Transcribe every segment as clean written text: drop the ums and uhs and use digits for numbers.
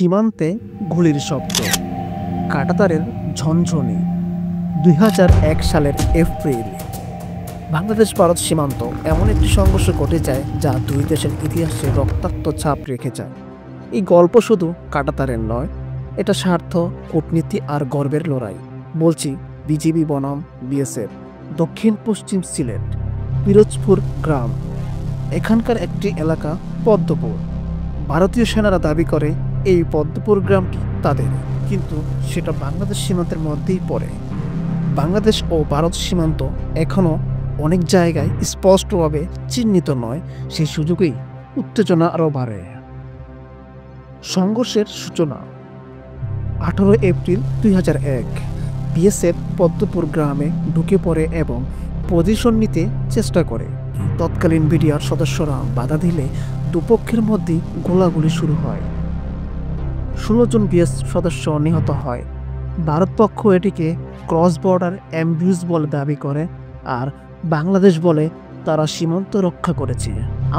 সীমান্তে গুলির শব্দ, কাঁটাতারের ঝনঝনি। ২০০১ সালের এপ্রিল বাংলাদেশ ভারত সীমান্ত এমন একটি সংঘর্ষ ঘটে যায় যা দুই দেশের ইতিহাসে রক্তাক্ত ছাপ রেখে যায়। এই গল্প শুধু কাঁটাতারের নয়, এটা স্বার্থ, কূটনীতি আর গর্বের লড়াই। বলছি বিজিবি বনাম বিএসএফ, দক্ষিণ পশ্চিম সিলেট, পিরোজপুর গ্রাম। এখানকার একটি এলাকা পদ্মপুর। ভারতীয় সেনারা দাবি করে এই পদ্মপুর গ্রামটি তাদের, কিন্তু সেটা বাংলাদেশ সীমান্তের মধ্যেই পড়ে। বাংলাদেশ ও ভারত সীমান্ত এখনও অনেক জায়গায় স্পষ্টভাবে চিহ্নিত নয়, সেই সুযোগেই উত্তেজনা আরও বাড়ে। সংঘর্ষের সূচনা ১৮ এপ্রিল ২০০১। বিএসএফ পদ্মপুর গ্রামে ঢুকে পড়ে এবং পজিশন নিতে চেষ্টা করে। তৎকালীন বিডিআর সদস্যরা বাধা দিলে দুপক্ষের মধ্যে গোলাগুলি শুরু হয়। ১৬ জন বিএসএফ সদস্য নিহত হয়। ভারত পক্ষ এটিকে ক্রস বর্ডার অ্যাম্বিউজ বলে দাবি করে, আর বাংলাদেশ বলে তারা সীমান্ত রক্ষা করেছে।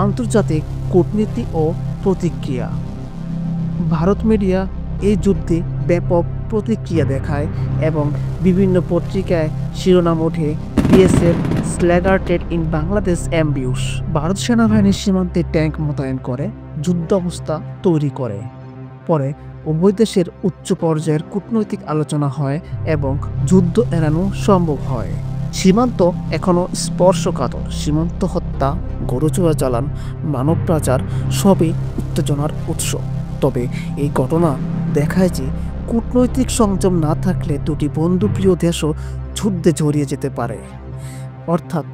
আন্তর্জাতিক কূটনীতি ও প্রতিক্রিয়া। ভারত মিডিয়া এই যুদ্ধে ব্যাপক প্রতিক্রিয়া দেখায় এবং বিভিন্ন পত্রিকায় শিরোনাম ওঠে বিএসএফ স্ল্যাগার্টেড ইন বাংলাদেশ অ্যাম্বিউশ। ভারত সেনাবাহিনীর সীমান্তে ট্যাঙ্ক মোতায়েন করে যুদ্ধাবস্থা তৈরি করে। পরে উভয় দেশের উচ্চ পর্যায়ের কূটনৈতিক আলোচনা হয় এবং যুদ্ধ এড়ানো সম্ভব হয়। সীমান্ত এখনও স্পর্শকাতর। সীমান্ত হত্যা, গরু চোরাচালান, মানব পাচার সবই উত্তেজনার উৎস। তবে এই ঘটনা দেখায় যে কূটনৈতিক সংযম না থাকলে দুটি বন্ধুপ্রিয় দেশও যুদ্ধে জড়িয়ে যেতে পারে। অর্থাৎ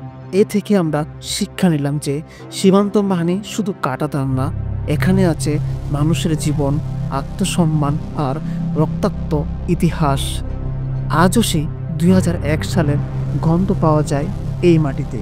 এ থেকে আমরা শিক্ষা নিলাম যে সীমান্ত মানে শুধু কাঁটাতার না, এখানে আছে মানুষের জীবন, আত্মসম্মান আর রক্তাক্ত ইতিহাস। আজও সেই ২০০১ সালের গন্ধ পাওয়া যায় এই মাটিতে।